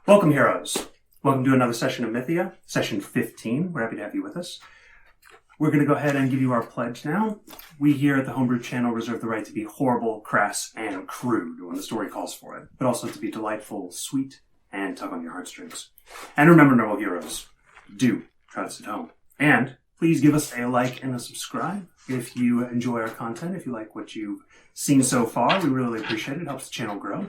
Welcome, heroes. Welcome to another session of Mythia, session 15. We're happy to have you with us. We're going to go ahead and give you our pledge now. We here at the Homebrew channel reserve the right to be horrible, crass, and crude when the story calls for it, but also to be delightful, sweet, and tug on your heartstrings. And remember, noble heroes, do try this at home. And please give us a like and a subscribe if you enjoy our content, if you like what you've seen so far. We really appreciate it. It helps the channel grow.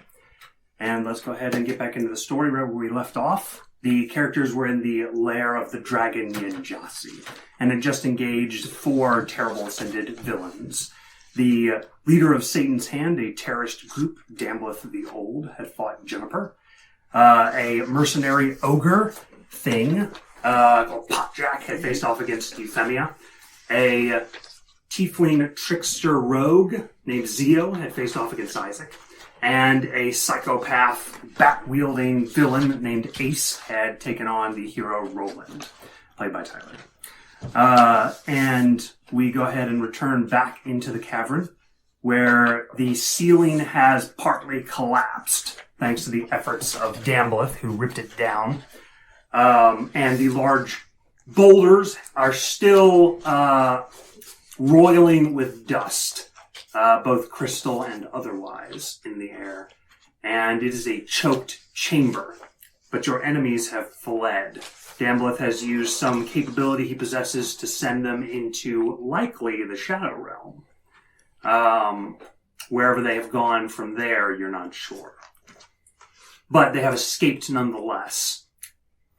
And let's go ahead and get back into the story right where we left off. The characters were in the lair of the dragon Yinjasi and had just engaged 4 terrible ascended villains. The leader of Satan's Hand, a terrorist group, Dambleth the Old, had fought Juniper. A mercenary ogre thing, called Potjack, had faced off against Euphemia. A tiefling trickster rogue named Zio had faced off against Isaac. And a psychopath, bat-wielding villain named Ace had taken on the hero Roland, played by Tyler. And we go ahead and return back into the cavern, where the ceiling has partly collapsed, thanks to the efforts of Dambleth, who ripped it down. And the large boulders are still roiling with dust. Both crystal and otherwise, in the air. And it is a choked chamber. But your enemies have fled. Dambleth has used some capability he possesses to send them into, likely, the Shadow Realm. Wherever they have gone from there, you're not sure. But they have escaped nonetheless.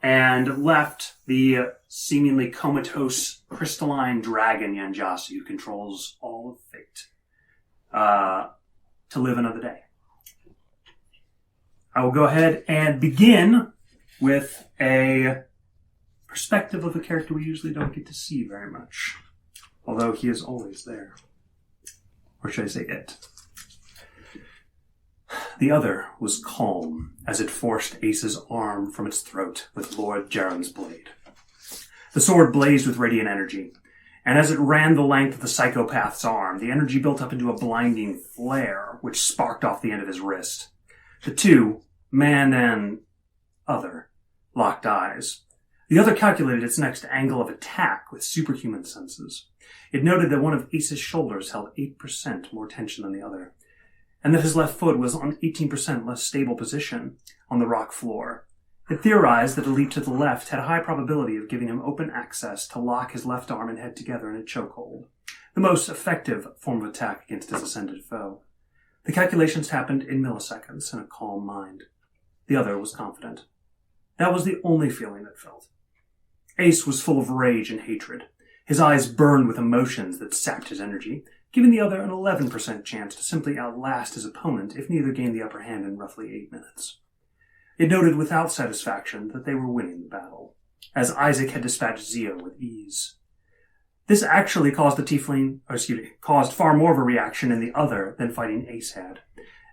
And left the seemingly comatose crystalline dragon Yinjasi, who controls all of fate. To live another day. I will go ahead and begin with a perspective of a character we usually don't get to see very much, although he is always there. Or should I say it? The other was calm as it forced Ace's arm from its throat with Lord Jaren's blade. The sword blazed with radiant energy. And as it ran the length of the psychopath's arm, the energy built up into a blinding flare, which sparked off the end of his wrist. The two, man and other, locked eyes. The other calculated its next angle of attack with superhuman senses. It noted that one of Ace's shoulders held 8% more tension than the other, and that his left foot was on 18% less stable position on the rock floor. It theorized that a leap to the left had a high probability of giving him open access to lock his left arm and head together in a chokehold, the most effective form of attack against his ascended foe. The calculations happened in milliseconds in a calm mind. The other was confident. That was the only feeling it felt. Ace was full of rage and hatred. His eyes burned with emotions that sapped his energy, giving the other an 11% chance to simply outlast his opponent if neither gained the upper hand in roughly 8 minutes. It noted without satisfaction that they were winning the battle, as Isaac had dispatched Zio with ease. This actually caused caused far more of a reaction in the other than fighting Ace had,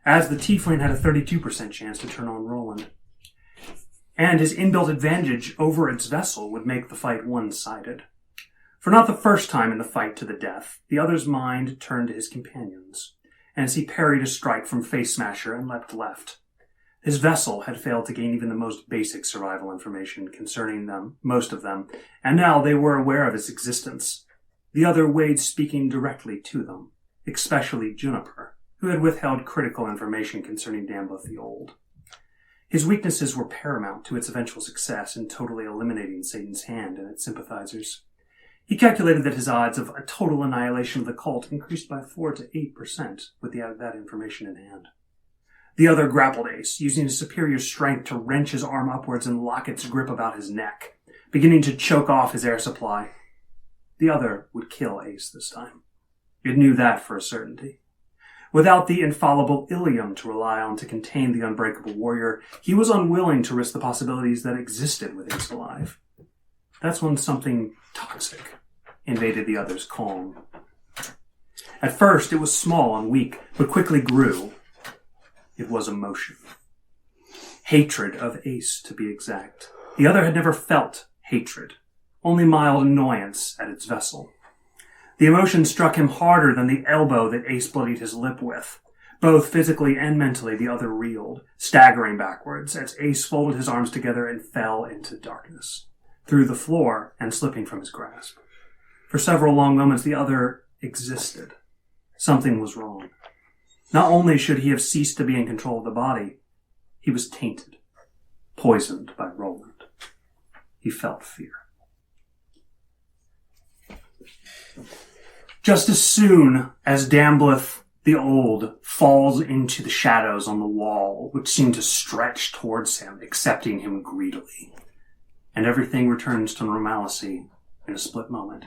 as the tiefling had a 32% chance to turn on Roland. And his inbuilt advantage over its vessel would make the fight one-sided. For not the first time in the fight to the death, the other's mind turned to his companions, as he parried a strike from Face Smasher and leapt left. His vessel had failed to gain even the most basic survival information concerning them, most of them, and now they were aware of its existence. The other weighed speaking directly to them, especially Juniper, who had withheld critical information concerning Dambleth the Old. His weaknesses were paramount to its eventual success in totally eliminating Satan's Hand and its sympathizers. He calculated that his odds of a total annihilation of the cult increased by 4 to 8% with that information in hand. The other grappled Ace, using his superior strength to wrench his arm upwards and lock its grip about his neck, beginning to choke off his air supply. The other would kill Ace this time. It knew that for a certainty. Without the infallible Ilium to rely on to contain the unbreakable warrior, he was unwilling to risk the possibilities that existed with Ace alive. That's when something toxic invaded the other's calm. At first, it was small and weak, but quickly grew. It was emotion. Hatred of Ace, to be exact. The other had never felt hatred, only mild annoyance at its vessel. The emotion struck him harder than the elbow that Ace bloodied his lip with, Both physically and mentally, the other reeled, staggering backwards as Ace folded his arms together and fell into darkness, through the floor and slipping from his grasp. For several long moments, the other existed. Something was wrong. Not only should he have ceased to be in control of the body, he was tainted, poisoned by Roland. He felt fear. Just as soon as Dambleth the Old falls into the shadows on the wall, which seem to stretch towards him, accepting him greedily, and everything returns to normalcy in a split moment.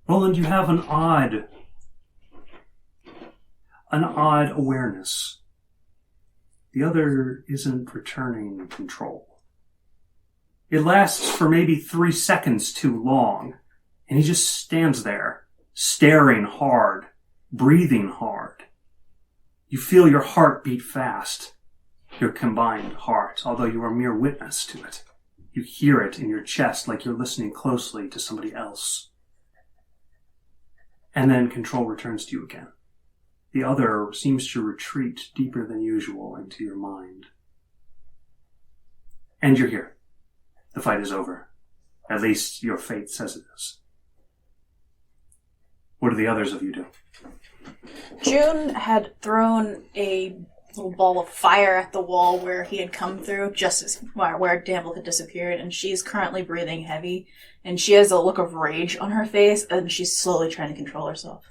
Roland, you have an odd awareness. The other isn't returning control. It lasts for maybe 3 seconds too long, and he just stands there, staring hard, breathing hard. You feel your heart beat fast, your combined heart, although you are mere witness to it. You hear it in your chest like you're listening closely to somebody else. And then control returns to you again. The other seems to retreat deeper than usual into your mind. And you're here. The fight is over. At least your fate says it is. What do the others of you do? June had thrown a little ball of fire at the wall where he had come through, just as where Damble had disappeared, and she's currently breathing heavy, and she has a look of rage on her face, and she's slowly trying to control herself.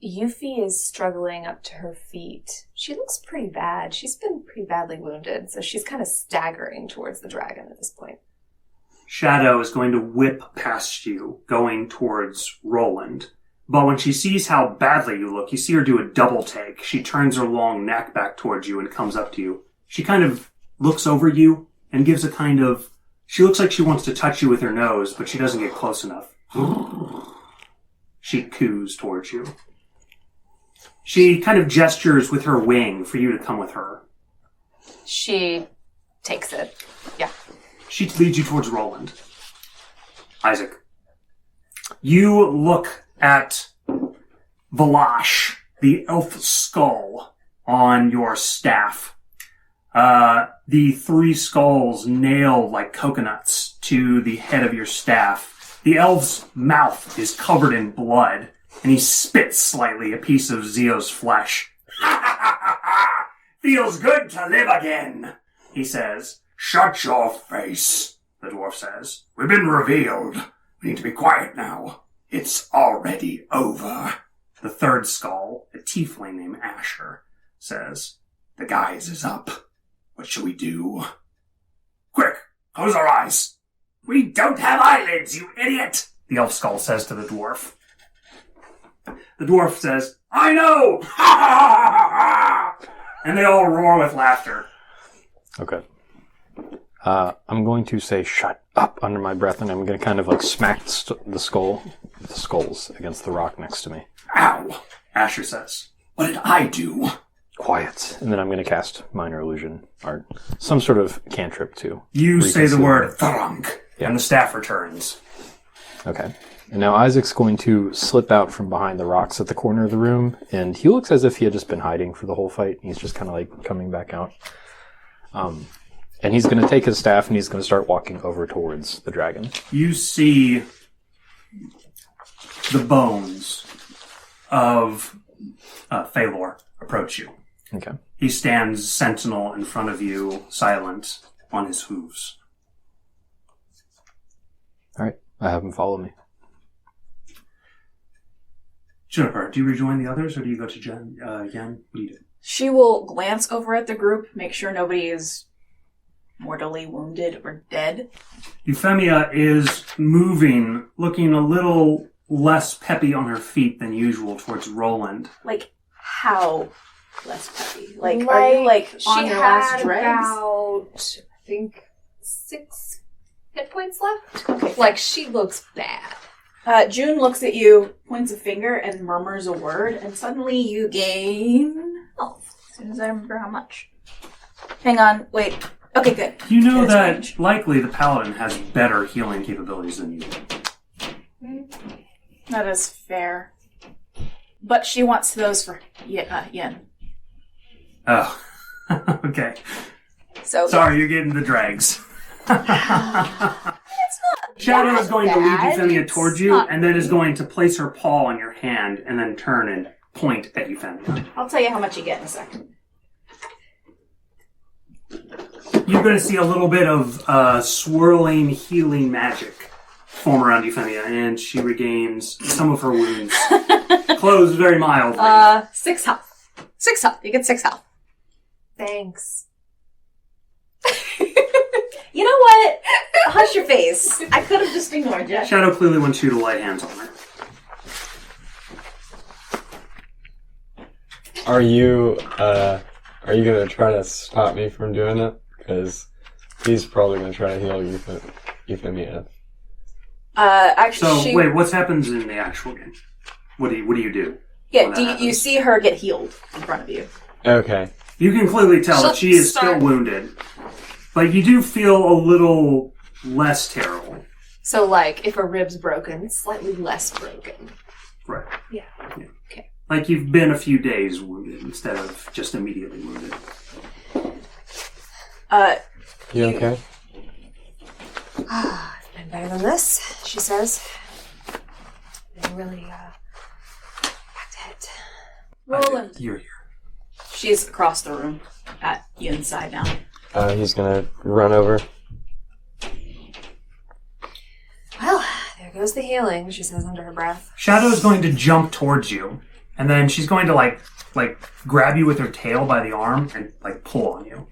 Yuffie is struggling up to her feet. She looks pretty bad. She's been pretty badly wounded, so she's kind of staggering towards the dragon at this point. Shadow is going to whip past you, going towards Roland. But when she sees how badly you look, you see her do a double take. She turns her long neck back towards you and comes up to you. She kind of looks over you and gives a kind of... She looks like she wants to touch you with her nose, but she doesn't get close enough. She coos towards you. She kind of gestures with her wing for you to come with her. She takes it. Yeah. She leads you towards Roland. Isaac. You look at Valash, the elf skull, on your staff. The 3 skulls nail like coconuts to the head of your staff. The elf's mouth is covered in blood, and he spits slightly a piece of Zio's flesh. Feels good to live again, he says. Shut your face, the dwarf says. We've been revealed. We need to be quiet now. It's already over. The 3rd skull, a tiefling named Asher, says, The guise is up. What shall we do? Quick, close our eyes. We don't have eyelids, you idiot, the elf skull says to the dwarf. The dwarf says, I know! Ha ha ha ha! And they all roar with laughter. Okay. I'm going to say shut up under my breath, and I'm going to kind of like smack the skulls against the rock next to me. Ow! Asher says. What did I do? Quiet. And then I'm going to cast Minor Illusion, or some sort of cantrip to You say the word Thrunk, and the staff returns. Okay. And now Isaac's going to slip out from behind the rocks at the corner of the room, and he looks as if he had just been hiding for the whole fight. He's just kind of like coming back out. And he's going to take his staff and he's going to start walking over towards the dragon. You see the bones of Phalor approach you. Okay. He stands sentinel in front of you, silent, on his hooves. All right. I have him follow me. Juniper, do you rejoin the others or do you go to Jen? What do you do? She will glance over at the group, make sure nobody is mortally wounded or dead. Euphemia is moving, looking a little less peppy on her feet than usual towards Roland. Like, how less peppy? Like are you, like, on your last dregs? About, I think, 6 hit points left. Okay. Like, she looks bad. June looks at you, points a finger, and murmurs a word, and suddenly you gain health. As soon as I remember how much. Hang on, wait. Okay, good. You know Good, that range. likely the paladin has better healing capabilities than you do. That is fair. But she wants those for Yen. Oh, okay. So Sorry, you're getting the dregs. Shadow is going to lead Euphemia towards you, and then is going to place her paw on your hand, and then turn and point at Euphemia. I'll tell you how much you get in a second. You're going to see a little bit of swirling, healing magic form around Euphemia, and she regains some of her wounds. Closed very mildly. 6 health. 6 health. You get 6 health. Thanks. You know what? Hush your face. I could have just ignored you. Shadow clearly wants you to lay hands on her. Are you gonna try to stop me from doing it? Because he's probably gonna try to heal Euphemia. Actually, So, wait, what happens in the actual game? What do you do? Yeah, you see her get healed in front of you. Okay. You can clearly tell that she is still wounded. But you do feel a little less terrible. So, like, if a rib's broken, slightly less broken. Right. Yeah. Okay. Like you've been a few days wounded instead of just immediately wounded. You okay? It's been better than this, she says. Been really, back to it. Roland. You're here. She's across the room at Yen's side now. He's gonna run over. Well, there goes the healing, she says under her breath. Shadow is going to jump towards you, and then she's going to like grab you with her tail by the arm and like pull on you.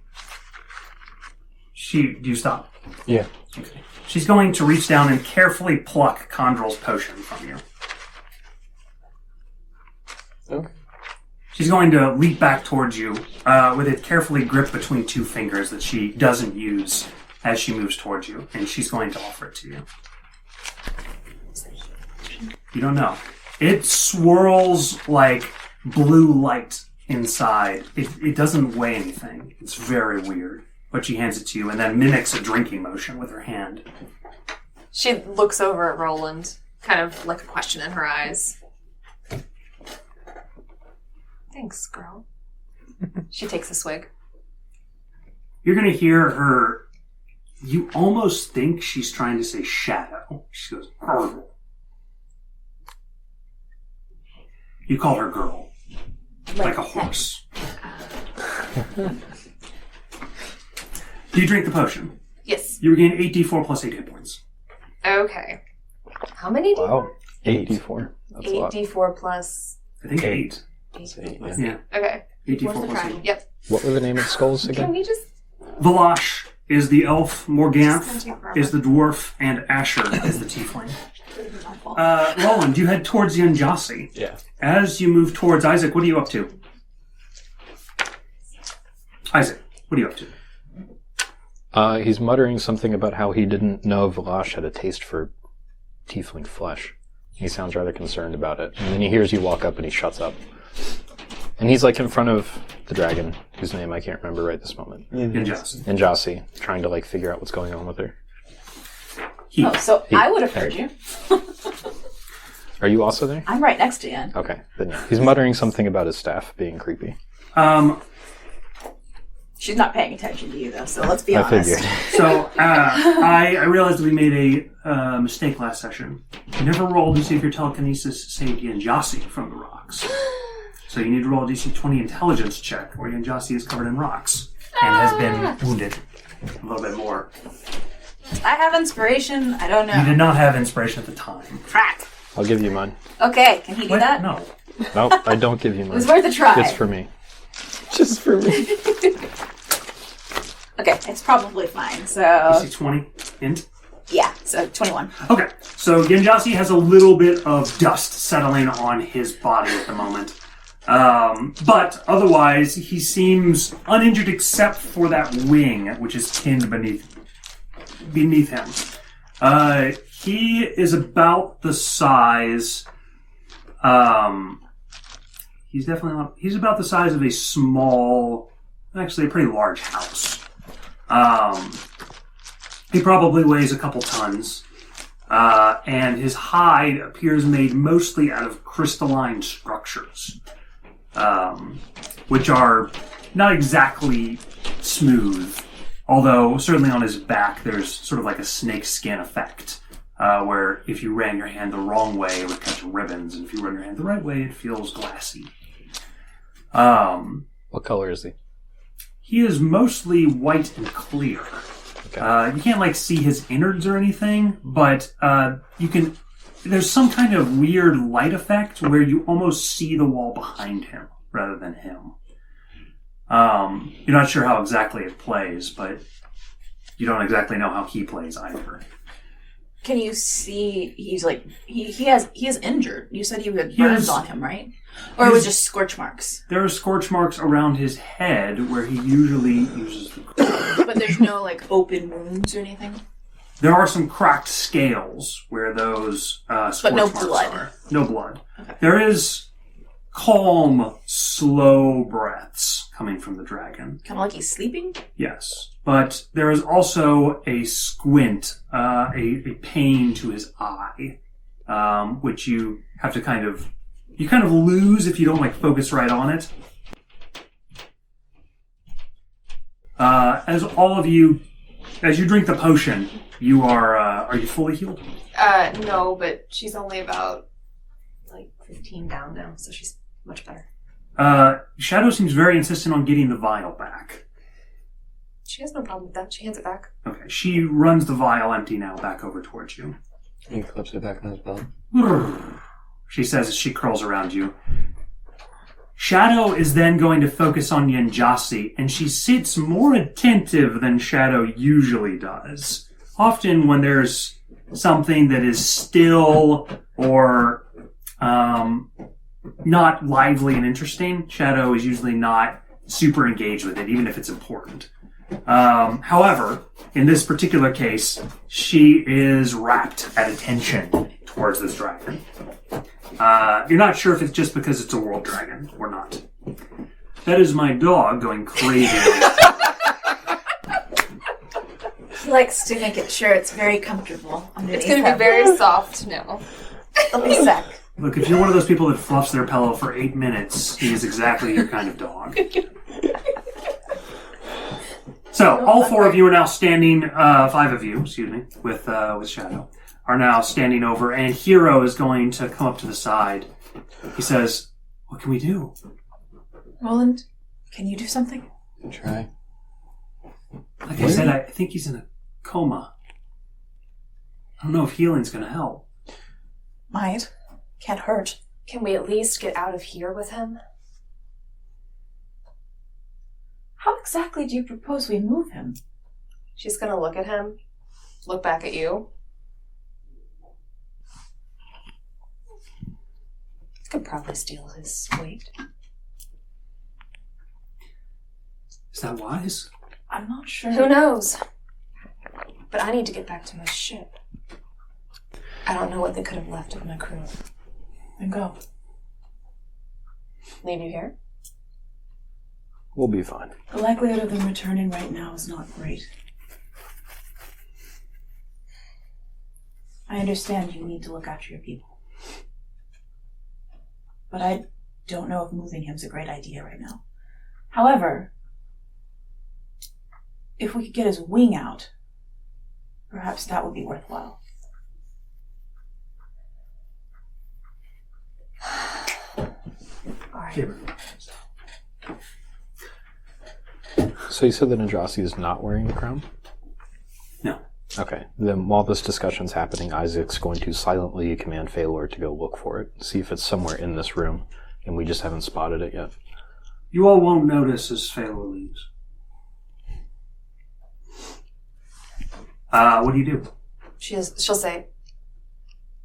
Do you stop? Yeah. Okay. She's going to reach down and carefully pluck Condrel's potion from you. Okay. She's going to leap back towards you with it carefully gripped between 2 fingers that she doesn't use as she moves towards you, and she's going to offer it to you. You don't know. It swirls like blue light inside. It doesn't weigh anything. It's very weird. But she hands it to you and then mimics a drinking motion with her hand. She looks over at Roland, kind of like a question in her eyes. Thanks, girl. She takes a swig. You're going to hear her. You almost think she's trying to say shadow. She goes, girl. You call her girl. Like a horse. Do you drink the potion? Yes. You regain 8d4 plus 8 hit points. Okay. How many do Wow. 8d4. That's a lot. 8d4 plus I think 8. 8d4 plus Yeah. Okay. 8d4 Where's the plus 8. triangle? Yep. What were the name of the skulls Can again? we just... Valash is the elf, Just gonna Morganth take forever. is the dwarf, and Asher is the tiefling. Roland, you head towards Yanjasi. Yeah. As you move towards Isaac, what are you up to? Isaac, what are you up to? He's muttering something about how he didn't know Valash had a taste for tiefling flesh. He sounds rather concerned about it. And then he hears you walk up and he shuts up. And he's like in front of the dragon, whose name I can't remember right this moment. Yanjasi. And Jossie, trying to like figure out what's going on with her. Oh, so I would have heard you. Are you also there? I'm right next to Yen. Okay, then yeah. He's muttering something about his staff being creepy. She's not paying attention to you, though, so let's be I honest. figured. So, I realized we made a mistake last session. You never rolled to see if your telekinesis saved Yanjasi from the rocks. So you need to roll a DC 20 intelligence check, where Yanjasi is covered in rocks and has been wounded a little bit more. I have inspiration. I don't You know. did not have inspiration at the time. Crack. I'll give you mine. Okay, can he do What? that? No. No, I don't give you It mine. was worth a try. It's for me. Just for me. Okay, it's probably fine. So, DC 20 int. yeah, so 21. Okay, so Yanjasi has a little bit of dust settling on his body at the moment. But otherwise, he seems uninjured except for that wing, which is pinned beneath him. He is about the size. He's about the size of a small, actually a pretty large house. He probably weighs a couple tons. and his hide appears made mostly out of crystalline structures, which are not exactly smooth, although certainly on his back there's sort of like a snake skin effect, where if you ran your hand the wrong way, it would cut to ribbons, and if you run your hand the right way, it feels glassy. What color is he? He is mostly white and clear. Okay. You can't see his innards or anything, but you can. There's some kind of weird light effect where you almost see the wall behind him rather than him. You're not sure how exactly it plays, but you don't exactly know how he plays either. Can you see he is injured? You said he had burns on him, right? Or it was just scorch marks? There are scorch marks around his head where he usually uses the... But there's no open wounds or anything? There are some cracked scales where those scorch But no marks blood. are. No blood. Okay. There is calm, slow breaths coming from the dragon. Kind of like he's sleeping? Yes. But there is also a squint, a pain to his eye, which you have to kind of lose if you don't focus right on it. As you drink the potion, are you fully healed? No, but she's only about 15 down now, so she's much better. Shadow seems very insistent on getting the vial back. She has no problem with that. She hands it back. Okay, she runs the vial empty now back over towards you. He clips it back on his belt. She says as she curls around you. Shadow is then going to focus on Yanjasi, and she sits more attentive than Shadow usually does. Often when there's something that is still or not lively and interesting, Shadow is usually not super engaged with it, even if it's important. However, in this particular case, she is rapt at attention towards this dragon. You're not sure if it's just because it's a world dragon or not. That is my dog going crazy. He likes to make sure it's very comfortable. It's going to be very soft now. It'll be sec. Look, if you're one of those people that fluffs their pillow for 8 minutes, he is exactly your kind of dog. So, all four of you are now standing, 5 of you, excuse me, with Shadow, are now standing over, and Hero is going to come up to the side. He says, "What can we do?" Roland, can you do something? Try. Like I said, I think he's in a coma. I don't know if healing's going to help. Might. Can't hurt. Can we at least get out of here with him? How exactly do you propose we move him? She's going to look at him, look back at you. Could probably steal his weight. Is that wise? I'm not sure. Who knows? But I need to get back to my ship. I don't know what they could have left of my crew. Then go. Leave you here? We'll be fine. The likelihood of them returning right now is not great. I understand you need to look after your people. But I don't know if moving him's a great idea right now. However, if we could get his wing out, perhaps that would be worthwhile. All right. Here. So you said that Najasi is not wearing the crown? No. Okay. Then while this discussion's happening, Isaac's going to silently command Phalor to go look for it, see if it's somewhere in this room, and we just haven't spotted it yet. You all won't notice as Phalor leaves. What do you do? She'll say,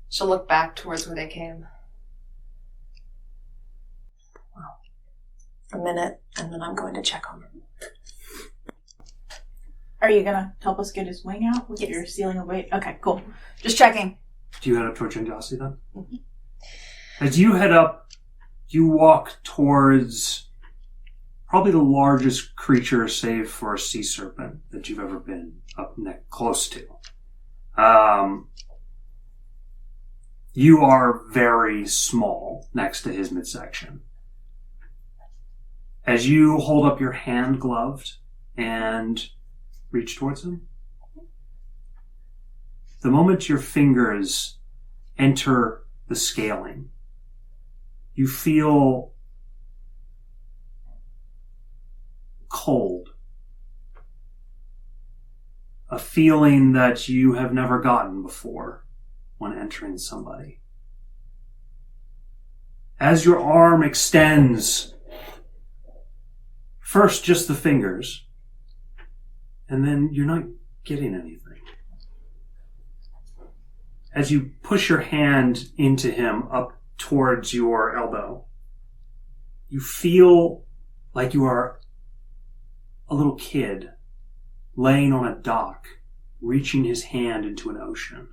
she'll look back towards where they came. Well, a minute, and then I'm going to check on them. Are you gonna help us get his wing out with your sealing of weight? Okay, cool. Just checking. Do you head up towards Yanjasi then? Mm-hmm. As you head up, you walk towards probably the largest creature, save for a sea serpent, that you've ever been up close to. You are very small next to his midsection. As you hold up your hand gloved and reach towards him, the moment your fingers enter the scaling, you feel cold. A feeling that you have never gotten before when entering somebody. As your arm extends, first just the fingers, and then you're not getting anything. As you push your hand into him up towards your elbow, you feel like you are a little kid laying on a dock, reaching his hand into an ocean,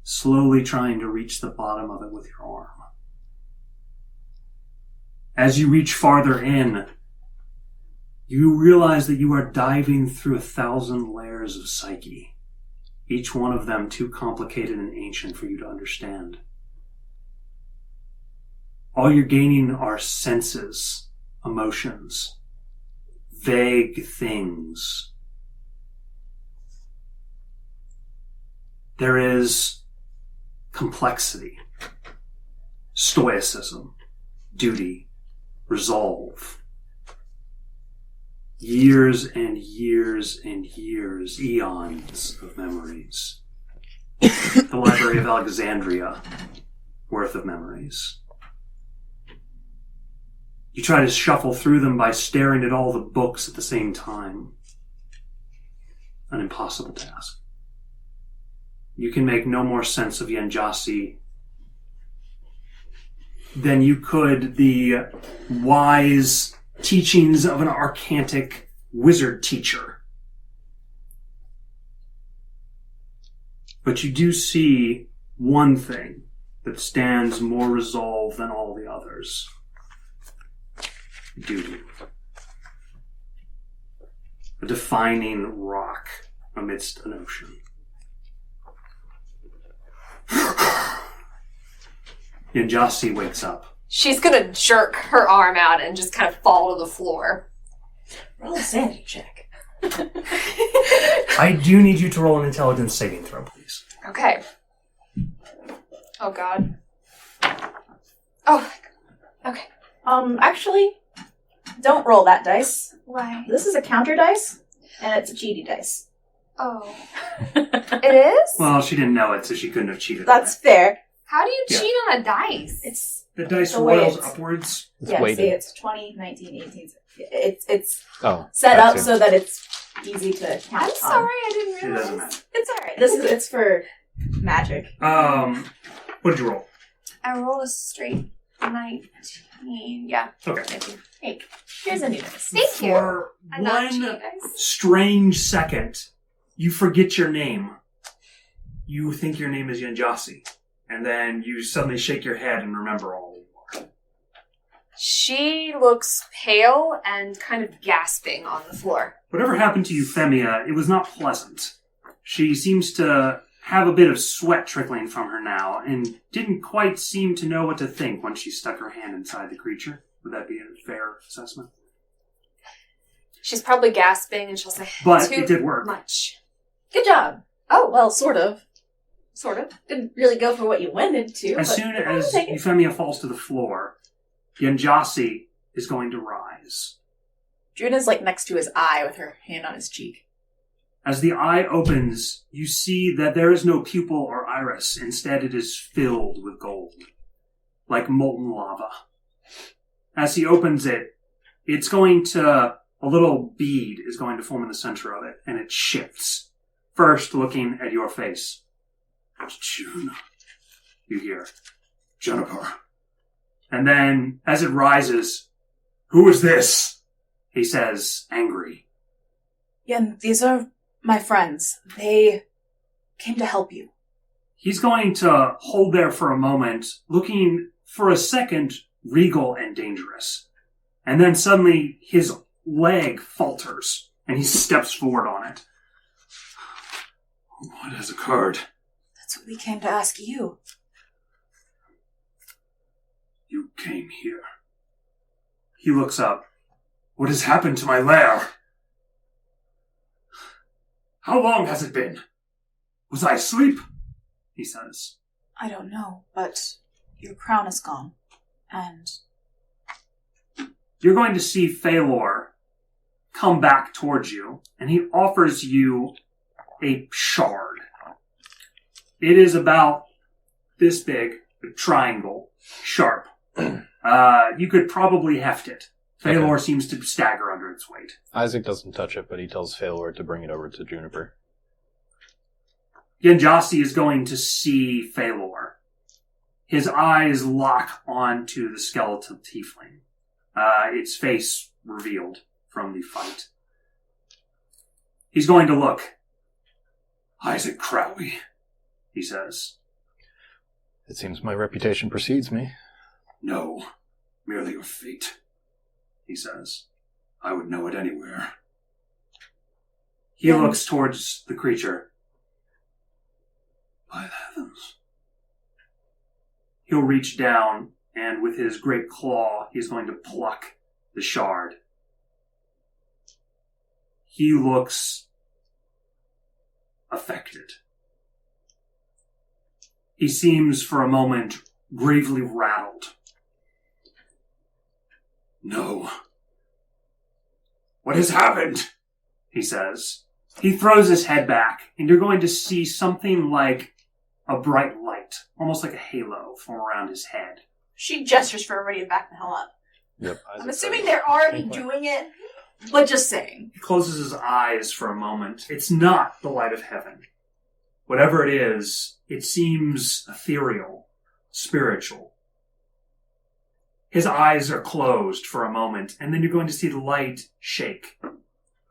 slowly trying to reach the bottom of it with your arm. As you reach farther in, you realize that you are diving through 1,000 layers of psyche, each one of them too complicated and ancient for you to understand. All you're gaining are senses, emotions, vague things. There is complexity, stoicism, duty, resolve. Years and years and years, eons of memories. The Library of Alexandria worth of memories. You try to shuffle through them by staring at all the books at the same time. An impossible task. You can make no more sense of Yanjasi than you could the wise teachings of an arcantic wizard teacher. But you do see one thing that stands more resolved than all the others. Duty. A defining rock amidst an ocean. Yanjasi wakes up. She's gonna jerk her arm out and just kind of fall to the floor. Roll a sanity check. I do need you to roll an intelligence saving throw, please. Okay. Oh, God. Oh, okay. Actually, don't roll that dice. Why? This is a counter dice, and it's a cheaty dice. Oh. It is? Well, she didn't know it, so she couldn't have cheated. That's fair. How do you Yeah. cheat on a dice? It's The dice the way rolls it's- upwards. It's yeah. weighted. See, it's 20, 19, 18. It's Oh, set that up too. so that it's easy to count. I'm sorry, I didn't It realize. doesn't matter. It's all right. It's for magic. What did you roll? I rolled a straight 19. Yeah. Okay. Thank you. Hey, here's a new dice. Thank you. For I'm not one cheating, guys. strange second, you forget your name. You think your name is Yanjasi. And then you suddenly shake your head and remember all you are. She looks pale and kind of gasping on the floor. Whatever happened to Euphemia, it was not pleasant. She seems to have a bit of sweat trickling from her now, and didn't quite seem to know what to think when she stuck her hand inside the creature. Would that be a fair assessment? She's probably gasping and she'll say, But too it did work. much. Good job. Oh, Well, sort of. sort of. Didn't really go for what you wanted to. As but soon I'll as take it. Euphemia falls to the floor, Yanjasi is going to rise. Druna's like next to his eye with her hand on his cheek. As the eye opens, you see that there is no pupil or iris. Instead, it is filled with gold, like molten lava. As he opens it, it's going to, a little bead is going to form in the center of it, and it shifts. First, looking at your face. June, you hear, Juniper. And then, as it rises, who is this? He says, angry. Yeah, these are my friends. They came to help you. He's going to hold there for a moment, looking for a second regal and dangerous. And then suddenly his leg falters, and he steps forward on it. What has occurred? That's what we came to ask you. You came here. He looks up. What has happened to my lair? How long has it been? Was I asleep? He says. I don't know, but your crown is gone. And You're going to see Phalor come back towards you, and he offers you a shard. It is about this big, a triangle, sharp. You could probably heft it. Phalor seems to stagger under its weight. Isaac doesn't touch it, but he tells Phalor to bring it over to Juniper. Genjasi is going to see Phalor. His eyes lock onto the skeletal tiefling. Its face revealed from the fight. He's going to look. Isaac Crowley. He says. It seems my reputation precedes me. No, merely your fate. He says. I would know it anywhere. He looks towards the creature. By the heavens. He'll reach down, and with his great claw, he's going to pluck the shard. He looks affected. He seems, for a moment, gravely rattled. No. What has happened? He says. He throws his head back, and you're going to see something like a bright light, almost like a halo, form around his head. she gestures for everybody to back the hell up. Yep. I'm assuming they're already doing it, but just saying. He closes his eyes for a moment. It's not the light of heaven. Whatever it is, it seems ethereal, spiritual. His eyes are closed for a moment, and then you're going to see the light shake,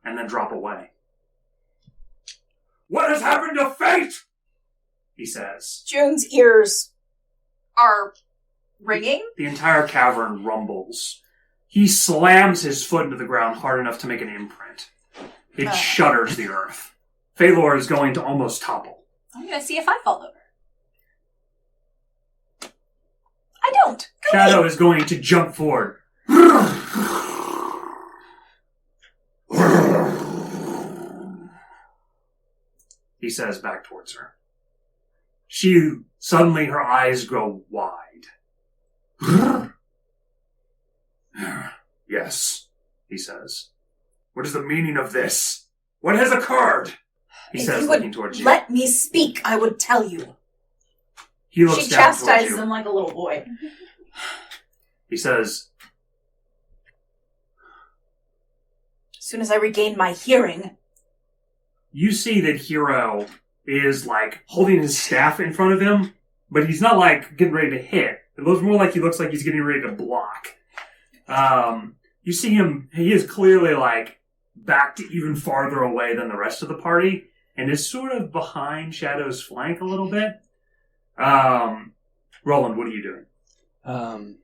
and then drop away. What has happened to fate? He says. June's ears are ringing. The entire cavern rumbles. He slams his foot into the ground hard enough to make an imprint. It shudders the earth. Phalor is going to almost topple. I'm going to see if I fall over. I don't. Go Shadow is going to jump forward. He says back towards her. Suddenly her eyes grow wide. Yes, He says. what is the meaning of this? What has occurred? He If says, you looking would towards you. let me speak, I would tell you. He looks She down towards chastises you. him like a little boy. He says, As soon as I regain my hearing, you see that Hero is, holding his staff in front of him, but he's not, getting ready to hit. It looks more like he looks like he's getting ready to block. You see him, he is clearly, backed even farther away than the rest of the party, and is sort of behind Shadow's flank a little bit. Roland, what are you doing?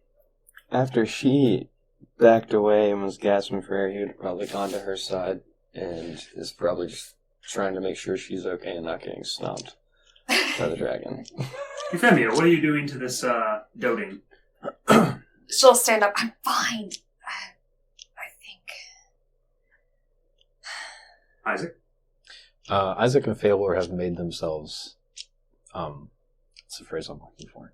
After she backed away and was gasping for air, he would have probably gone to her side and is probably just trying to make sure she's okay and not getting stomped by the dragon. Euphemia, what are you doing to this, doting? She'll stand up. I'm fine. I think. Isaac? Isaac and Phalor have made themselves, what's the phrase I'm looking for?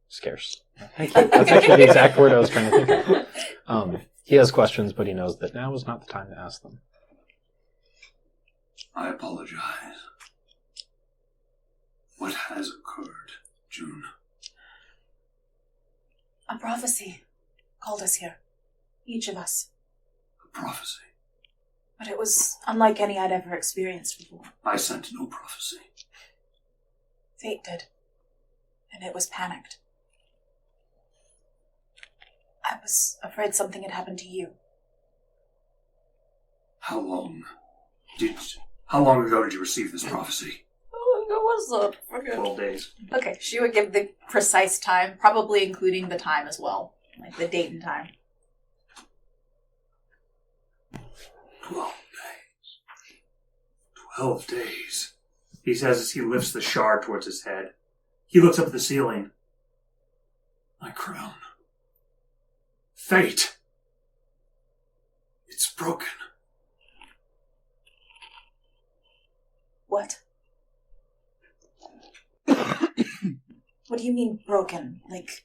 Scarce. Thank you. That's actually the exact word I was trying to think of. He has questions, but he knows that now is not the time to ask them. I apologize. What has occurred, June? a prophecy called us here. Each of us. A prophecy? But it was unlike any I'd ever experienced before. I sent no prophecy. Fate did. And it was panicked. I was afraid something had happened to you. How long ago did you receive this prophecy? How long was it? 12 days. Okay, she would give the precise time, probably including the time as well. Like the date and time. 12 days. 12 days. he says as he lifts the shard towards his head. He looks up at the ceiling. My crown. Fate. It's broken. What? What do you mean broken? Like,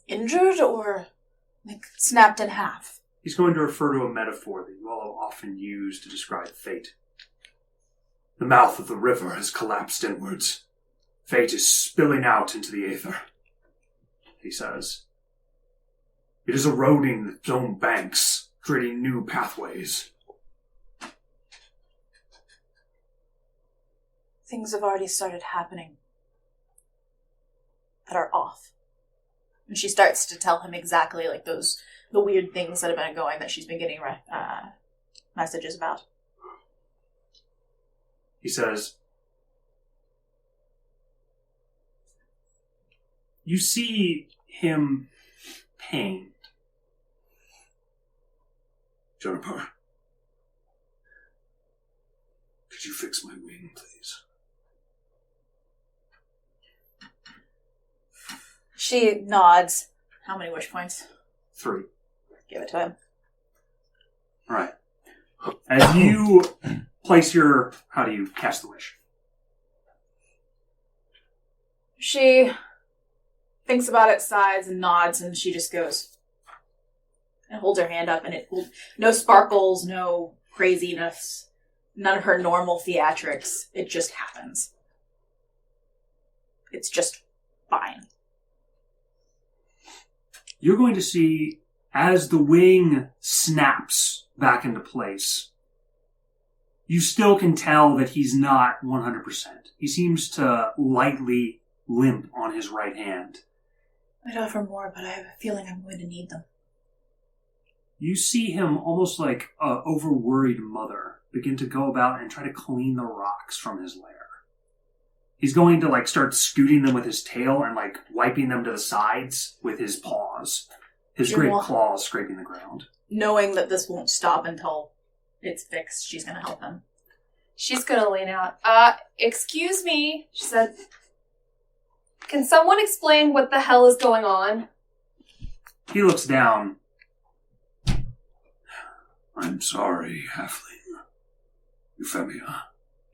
injured or, like, snapped in half? He's going to refer to a metaphor that you all have often used to describe fate. The mouth of the river has collapsed inwards. Fate is spilling out into the aether, He says. It is eroding its own banks, creating new pathways. Things have already started happening that are off. And she starts to tell him exactly, like, the weird things that have been going that she's been getting messages about. He says, you see him pained. Juniper, could you fix my wing, please? She nods. How many wish points? 3. Give it to him. All right. As you place your... How do you cast the wish? She thinks about it, sighs, and nods, and she just goes and holds her hand up, and no sparkles, no craziness, none of her normal theatrics. It just happens. It's just fine. You're going to see, as the wing snaps back into place, you still can tell that he's not 100%. He seems to lightly limp on his right hand. I'd offer more, but I have a feeling I'm going to need them. You see him almost like an over-worried mother begin to go about and try to clean the rocks from his lair. He's going to start scooting them with his tail and wiping them to the sides with his paws. His great claws scraping the ground. Knowing that this won't stop until it's fixed, she's going to help him. She's going to lean out. Excuse me, she said. Can someone explain what the hell is going on? He looks down. I'm sorry, Halfling. Euphemia,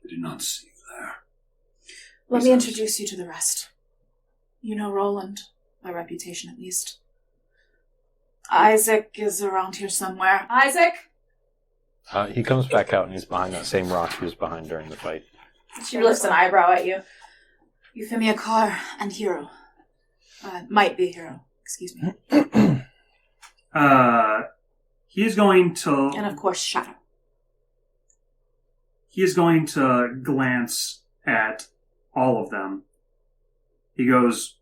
I did not see you there. Let me introduce you to the rest. You know Roland, by reputation at least. Isaac is around here somewhere. Isaac? He comes back out and he's behind that same rock he was behind during the fight. She lifts an eyebrow at you. Euphemia Carr and Hero. Might be Hero. Excuse me. He is going to... And of course, Shadow. He is going to glance at all of them. He goes,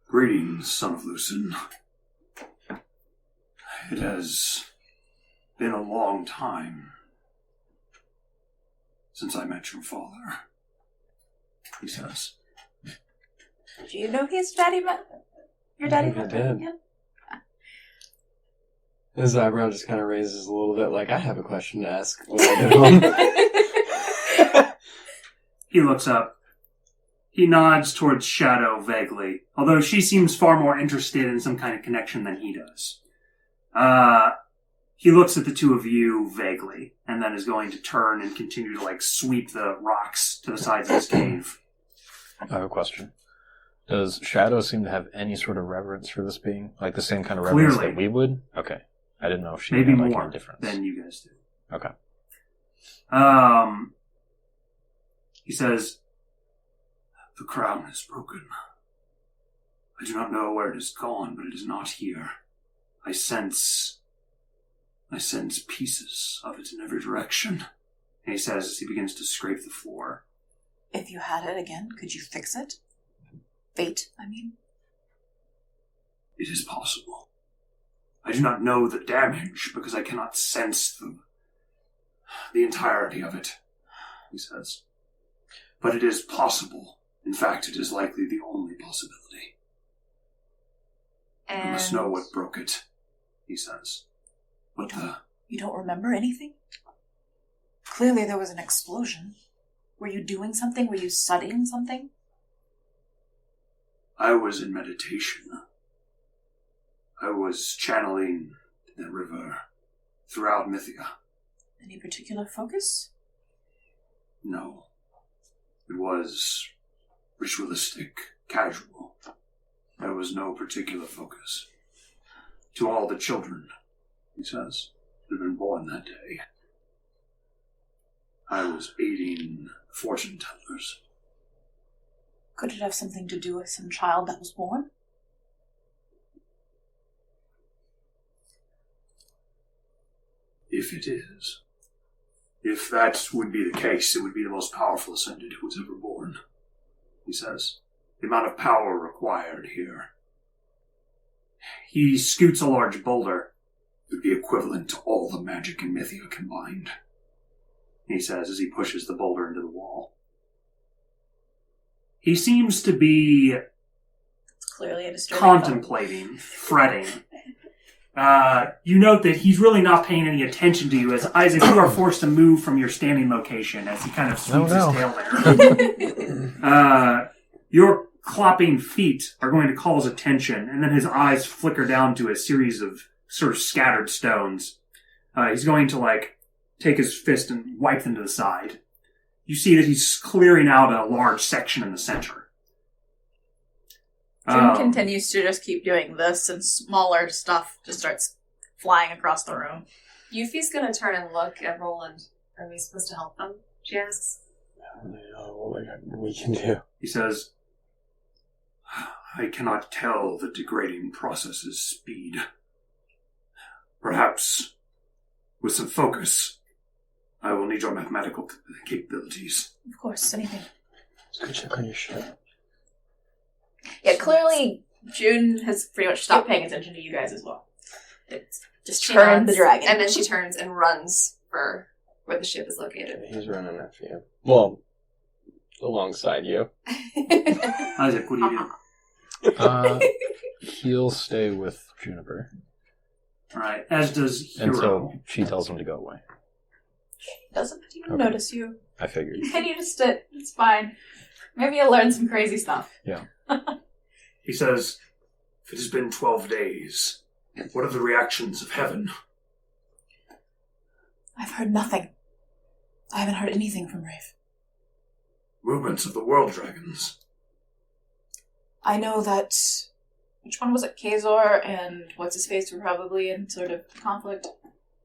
Greetings, son of Lucin. It has been a long time since I met your father, he says. Do you know his daddy met? Your daddy I met did. him? His eyebrow just kind of raises a little bit, like, I have a question to ask when I get home. he looks up. He nods towards Shadow vaguely, although she seems far more interested in some kind of connection than he does. He looks at the two of you vaguely, and then is going to turn and continue to sweep the rocks to the sides of his cave. I have a question. Does Shadow seem to have any sort of reverence for this being? Like the same kind of reverence Clearly. that we would? Okay. I didn't know if she Maybe had more any difference. than you guys do. Okay. He says, The crown is broken. I do not know where it has gone, but it is not here. I sense pieces of it in every direction. and he says as he begins to scrape the floor, If you had it again, could you fix it? Fate, I mean. It is possible. I do not know the damage because I cannot sense the entirety of it, he says. But it is possible. In fact, it is likely the only possibility. And You must know what broke it, he says. You don't remember anything? Clearly there was an explosion. Were you doing something? Were you studying something? I was in meditation. I was channeling the river throughout Mythia. Any particular focus? No. It was ritualistic, casual. There was no particular focus. To all the children, he says, who had been born that day, I was aiding fortune tellers. Could it have something to do with some child that was born? If it is. If that would be the case, it would be the most powerful ascended who was ever born, he says. The amount of power required here. He scoots a large boulder. It would be equivalent to all the magic in Mythia combined, he says as he pushes the boulder into the wall. He seems to be It's clearly a disturbing contemplating, fretting. You note that he's really not paying any attention to you as Isaac, you are forced to move from your standing location as he kind of sweeps his tail there. Your clopping feet are going to call his attention, and then his eyes flicker down to a series of sort of scattered stones. He's going to, take his fist and wipe them to the side. You see that he's clearing out a large section in the center. June continues to just keep doing this, and smaller stuff just starts flying across the room. Yuffie's gonna turn and look at Roland. Are we supposed to help them? She asks. I don't know what we can do. He says, I cannot tell the degrading process's speed. Perhaps, with some focus, I will need your mathematical capabilities. Of course, anything. Let's go check on your ship. Yeah, clearly June has pretty much stopped paying attention to you guys as well. It's just She turned nods, the dragon. and then she turns and runs for where the ship is located. He's running after you. Well, alongside you. Isaac, what do you do? He'll stay with Juniper Alright, as does Hero. until she tells him to go away. Doesn't even Okay. notice you. I figured. Continue to sit. It's fine. Maybe you'll learn some crazy stuff. Yeah. He says, it has been 12 days. What are the reactions of heaven? I've heard nothing. I haven't heard anything from Rafe. Movements of the world dragons. I know that... Which one was it? Kazor and what's-his-face were probably in sort of conflict.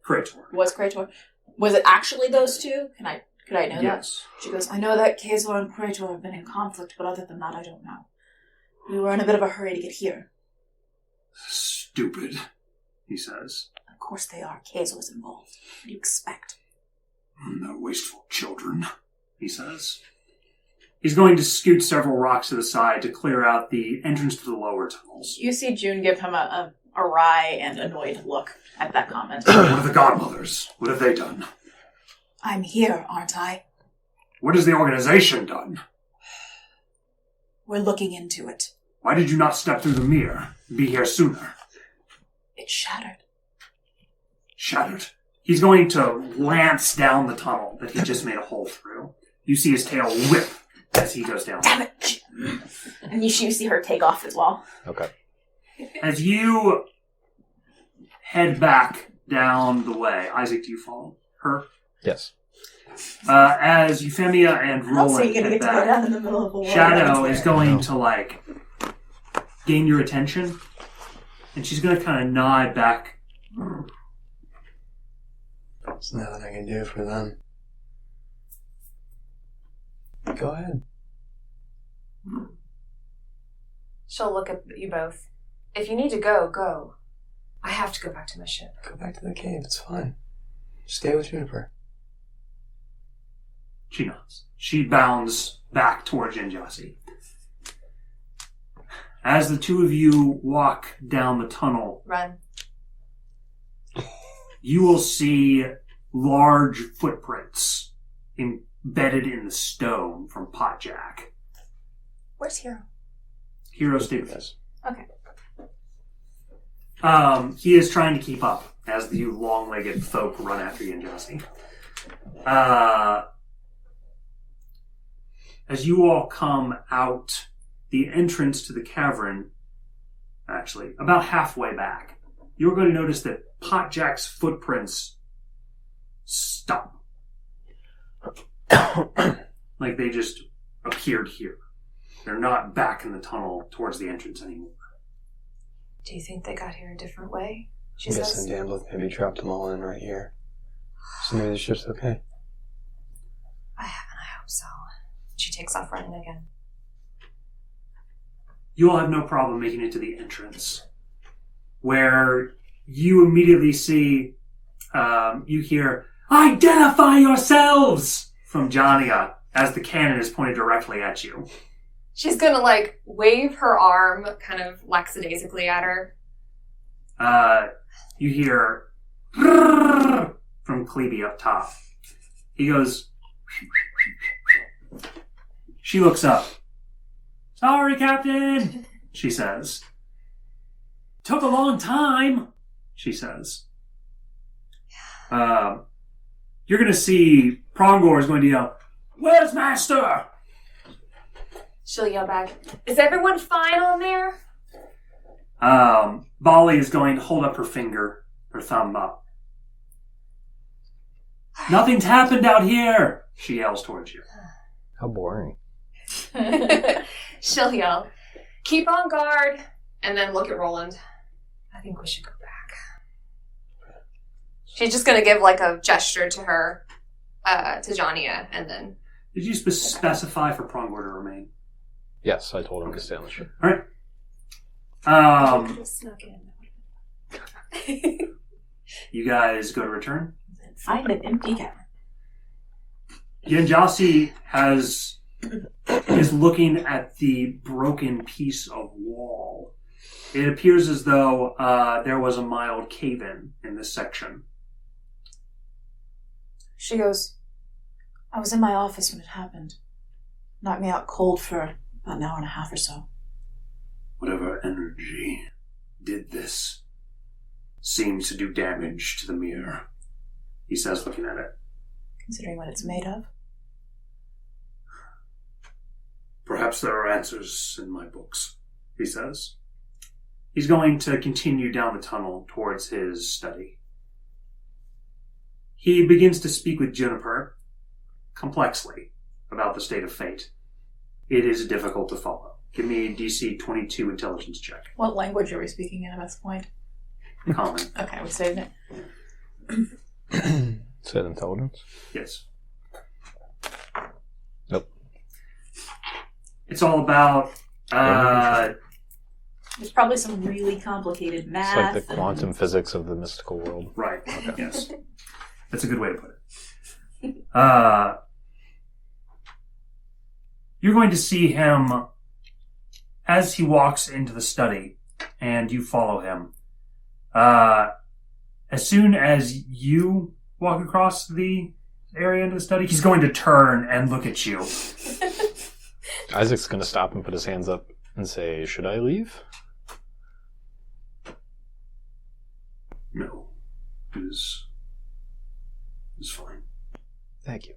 Krator. Was Krator. Was it actually those two? Could I know that? Yes. She goes, I know that Kazor and Krator have been in conflict, but other than that, I don't know. We were in a bit of a hurry to get here. Stupid, he says. Of course they are. Kazor's involved. What do you expect? They're wasteful children, he says. He's going to scoot several rocks to the side to clear out the entrance to the lower tunnels. You see June give him a wry and annoyed look at that comment. What are the godmothers? What have they done? I'm here, aren't I? What has the organization done? We're looking into it. Why did you not step through the mirror and be here sooner? It shattered. Shattered. He's going to lance down the tunnel that he just made a hole through. You see his tail whip as he goes down. Damn it! And you see her take off as well. Okay. As you head back down the way, Isaac, do you follow her? Yes. As Euphemia and Roland Also, you're gonna head get to go back, down in the middle of a wall. Shadow is going to gain your attention, and she's going to kind of nod back. There's nothing I can do for them. Go ahead. She'll look at you both. If you need to go, go. I have to go back to my ship. Go back to the cave. It's fine. Stay with Juniper. She nods. She bounds back towards Jinjasi. As the two of you walk down the tunnel, Run. you will see large footprints embedded in the stone from Potjack. Where's Hero? Hero, stay with us. Okay. He is trying to keep up as the long-legged folk run after Jinjasi. as you all come out the entrance to the cavern, actually, about halfway back, you're going to notice that Potjack's footprints stop. Like they just appeared here. They're not back in the tunnel towards the entrance anymore. Do you think they got here a different way? She I'm says. guessing Dambleth maybe dropped them all in right here. So maybe the ship's okay. I hope so. She takes off running again. You all have no problem making it to the entrance, where you immediately see, you hear, "Identify yourselves!" from Jania as the cannon is pointed directly at you. She's gonna, like, wave her arm kind of lackadaisically at her. You hear from Cleby up top. He goes, she looks up. "Sorry, Captain," she says. "Took a long time," she says. You're going to see Prongor is going to yell, "Where's Master?" She'll yell back, "Is everyone fine on there?" Bali is going to hold up her finger, her thumb up. "Nothing's happened out here," she yells towards you. How boring. She'll yell, "Keep on guard," and then look at Roland. "I think we should go back." She's just gonna give like a gesture to her, to Jania, and then. Did you specify for Prongor to remain? Yes, I told him to stay on the ship. All right. Could've snuck in. You guys go to return. Find an empty cavern. Yenjasi is looking at the broken piece of wall. It appears as though there was a mild cave-in this section. She goes, "I was in my office when it happened. Knocked me out cold for about an hour and a half or so." Whatever energy did this seems to do damage to the mirror, He says, looking at it. Considering what it's made of. Perhaps there are answers in my books. He says. He's going to continue down the tunnel towards his study. He begins to speak with Juniper complexly about the state of fate. It is difficult to follow. Give me a DC 22 intelligence check. What language are we speaking in at this point? Common. Okay, we saved it. Said intelligence? Yes. Nope. It's all about... There's probably some really complicated It's math. like the quantum physics of the mystical world. Right. Okay. Yes. That's a good way to put it. You're going to see him as he walks into the study, and you follow him. As soon as you walk across the area into the study, he's going to turn and look at you. Isaac's going to stop and put his hands up and say, "Should I leave?" No. It is fine. Thank you.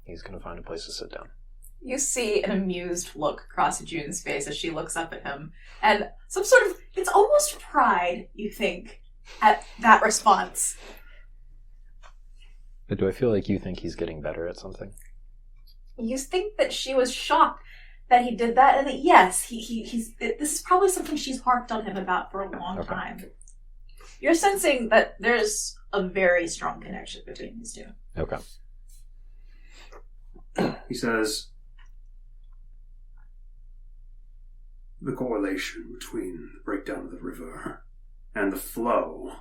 He's going to find a place to sit down. You see an amused look cross June's face as she looks up at him. And some sort of, it's almost pride, you think, at that response. But do I feel like you think he's getting better at something? You think that she was shocked that he did that, and that yes, this is probably something she's harped on him about for a long time. You're sensing that there's a very strong connection between these two. Okay. He says, The correlation between the breakdown of the river and the flow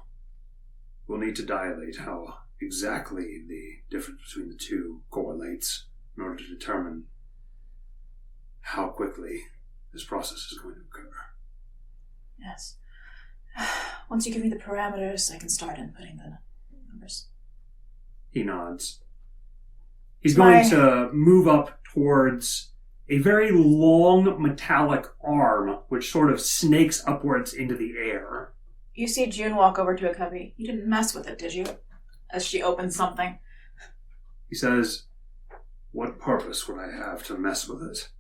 will need to dilate how exactly the difference between the two correlates in order to determine how quickly this process is going to occur. Yes. Once you give me the parameters, I can start inputting the numbers. he nods. He's going to move up towards a very long metallic arm, which sort of snakes upwards into the air. You see June walk over to a cubby. You didn't mess with it, did you? As she opens something. He says, What purpose would I have to mess with it?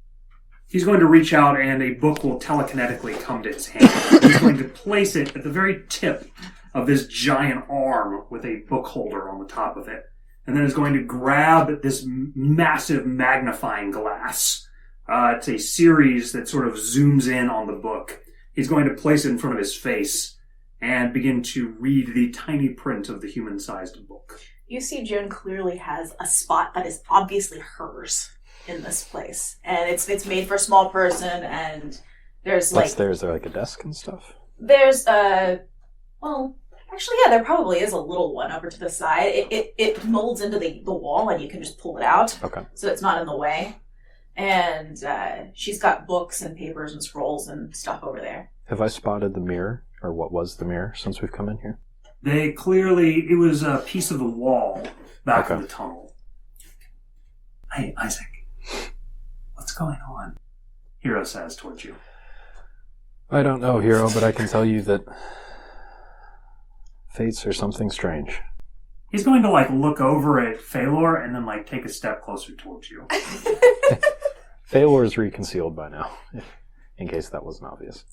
He's going to reach out and a book will telekinetically come to his hand. He's going to place it at the very tip of this giant arm with a book holder on the top of it. And then is going to grab this massive magnifying glass. It's a series that sort of zooms in on the book. He's going to place it in front of his face and begin to read the tiny print of the human-sized book. You see June clearly has a spot that is obviously hers in this place. And it's made for a small person, and there's like... Is there like a desk and stuff? There's well, actually, yeah, there probably is a little one over to the side. It molds into the wall, and you can just pull it out. Okay. So it's not in the way. And she's got books and papers and scrolls and stuff over there. Have I spotted the mirror, or what was the mirror, since we've come in here? It was a piece of the wall back in Okay. the tunnel. Hey, Isaac, what's going on? Hero says towards you. I don't know, Hero, but I can tell you that fates are something strange. He's going to look over at Phalor and then take a step closer towards you. Phalor is reconcealed by now, in case that wasn't obvious.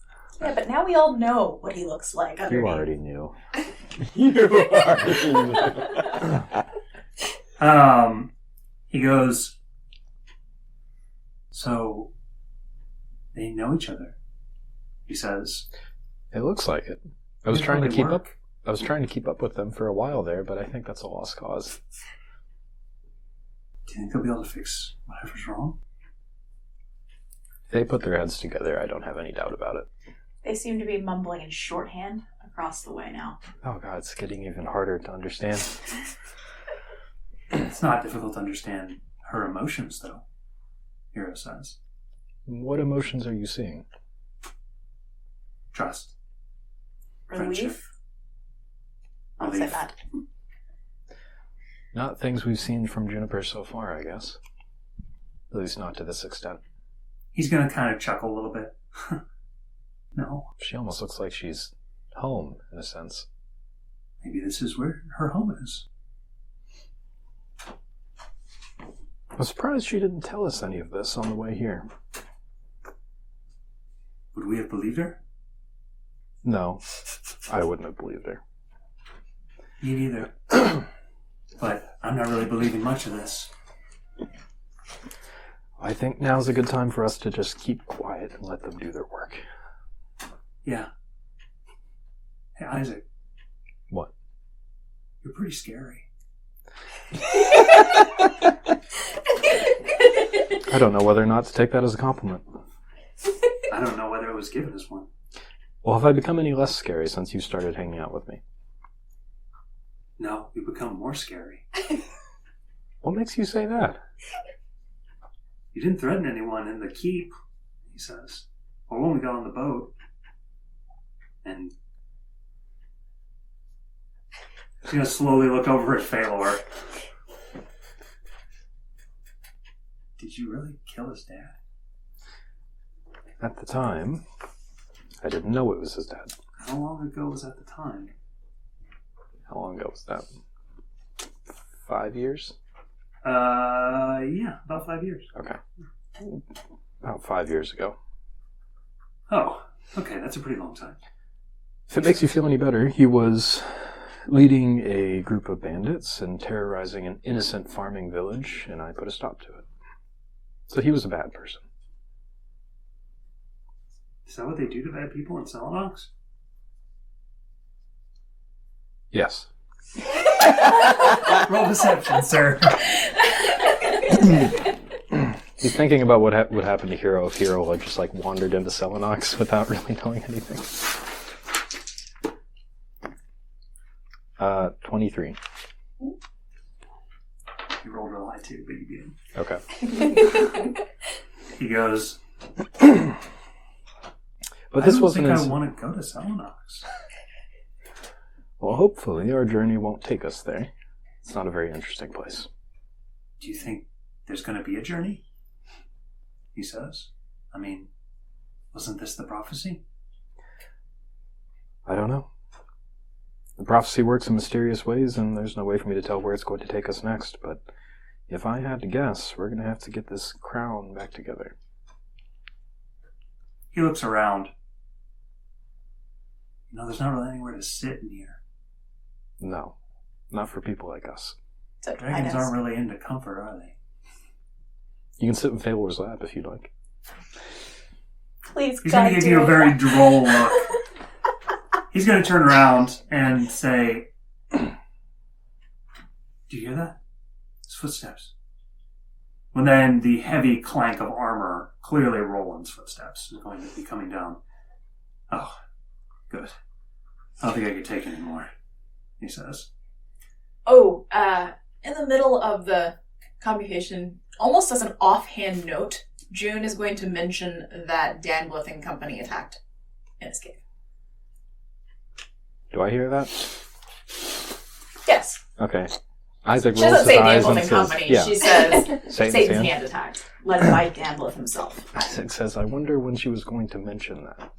Yeah, but now we all know what he looks like underneath. You already knew. He goes, so they know each other, he says. It looks like it. I was trying to keep up with them for a while there, but I think that's a lost cause. Do you think they'll be able to fix whatever's wrong? If they put their heads together, I don't have any doubt about it. They seem to be mumbling in shorthand across the way now. Oh god, it's getting even harder to understand. It's not difficult to understand her emotions, though, Hero says. What emotions are you seeing? Trust. Relief? Friendship. I'll say Relief. that. Not things we've seen from Juniper so far, I guess. At least not to this extent. He's going to kind of chuckle a little bit. No, She almost looks like she's home, in a sense. maybe this is where her home is. I'm surprised she didn't tell us any of this on the way here. Would we have believed her? No, I wouldn't have believed her. Me neither. But I'm not really believing much of this. I think now's a good time for us to just keep quiet and let them do their work. Yeah. Hey, Isaac, What? you're pretty scary. I don't know whether or not to take that as a compliment. I don't know whether it was given as one. Well, have I become any less scary since you started hanging out with me? No, you become more scary. What makes you say that? You didn't threaten anyone in the keep, he says. Or when we got on the boat. And she's going to slowly look over at Phalor. Did you really kill his dad? At the time, I didn't know it was his dad. How long ago was at the time? How long ago was that? 5 years? Yeah, about 5 years. Okay. About 5 years ago. Oh, okay, that's a pretty long time. If it makes you feel any better, he was leading a group of bandits and terrorizing an innocent farming village, and I put a stop to it. So he was a bad person. Is that what they do to bad people in Selenox? Yes. Roll deception, sir. He's thinking about what would happen to Hero if Hero had just wandered into Selenox without really knowing anything. 23. You rolled real high too, but you beat him. Okay. He goes, But this I don't wasn't think as... I want to go to Selenox. Well, hopefully our journey won't take us there. It's not a very interesting place. Do you think there's going to be a journey? He says. I mean, wasn't this the prophecy? I don't know. The prophecy works in mysterious ways, and there's no way for me to tell where it's going to take us next, but if I had to guess, we're going to have to get this crown back together. He looks around. There's not really anywhere to sit in here. No, not for people like us. Except Dragons Midas. aren't really into comfort, are they? You can sit in Phalor's lap if you'd like. Please, He's God, going to give do you a it. very droll look. He's going to turn around and say, "Do you hear that? It's footsteps." And then the heavy clank of armor, clearly Roland's footsteps, is going to be coming down. "Oh, good. I don't think I can take any more," he says. Oh, in the middle of the communication, almost as an offhand note, June is going to mention that Danblith and company attacked in his cave. Do I hear that? Yes. Okay. Isaac She rolls doesn't his say eyes Danblith and and says, company. yeah. She says Satan's Satan's hand. hand attacked, led by Danblith himself. Isaac says, I wonder when she was going to mention that.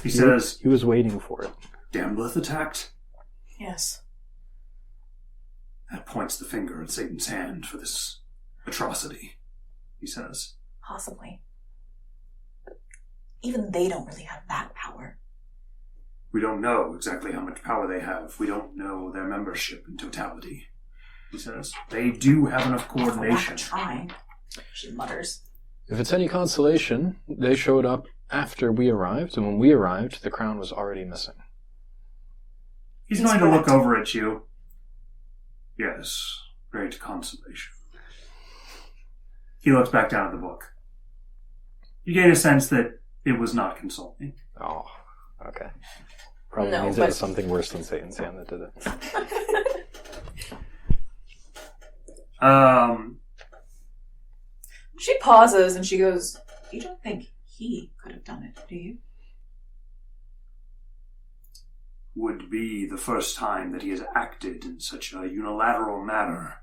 He says, He was waiting for it. "Damblith attacked?" Yes. That points the finger at Satan's hand for this atrocity, he says. Possibly. But even they don't really have that power. "We don't know exactly how much power they have. We don't know their membership in totality," he says. "They do have enough For lack of coordination." trying, she mutters. If it's any consolation, they showed up after we arrived, and when we arrived, the crown was already missing. He's He's going to look correct. over at you. "Yes, great consolation." He looks back down at the book. You gain a sense that it was not consoling. Oh, okay. Probably No, means it but- was something worse than Satan's hand that did it. She pauses and she goes, "You don't think he could have done it, do you?" Would be the first time that he has acted in such a unilateral manner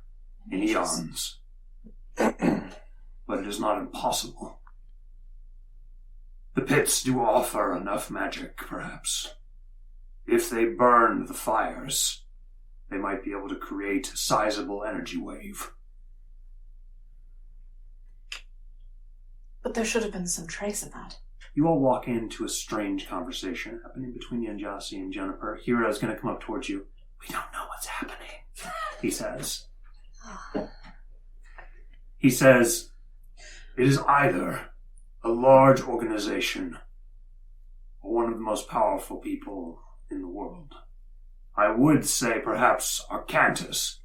in eons. But it is not impossible. The pits do offer enough magic, perhaps. If they burn the fires, they might be able to create a sizable energy wave. But there should have been some trace of that. You all walk into a strange conversation happening between Yanjasi and Juniper. Hira is going to come up towards you. "We don't know what's happening," he says. He says, "It is either a large organization or one of the most powerful people in the world. I would say perhaps Arcantus,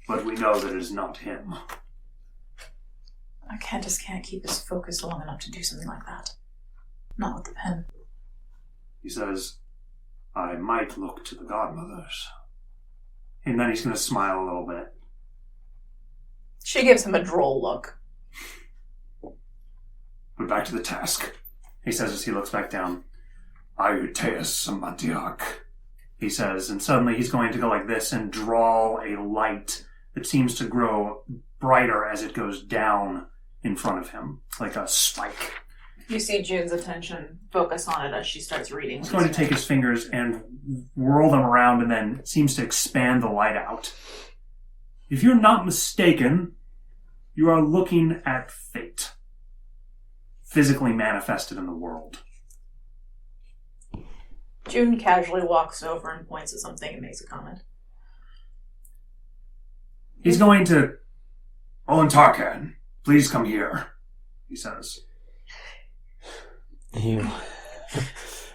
but we know that it is not him." Arcantus can't keep his focus long enough to do something like that. Not with the pen. He says, "I might look to the godmothers." And then he's going to smile a little bit. She gives him a droll look. "But back to the task," he says as he looks back down. "Aeteus Samantiak," he says, and suddenly he's going to go like this and draw a light that seems to grow brighter as it goes down in front of him, like a spike. You see June's attention focus on it as she starts reading. He's going to take his fingers and whirl them around and then seems to expand the light out. If you're not mistaken, you are looking at fate, physically manifested in the world. June casually walks over and points at something and makes a comment. He's going to... "Owen Tarkan, please come here," he says. He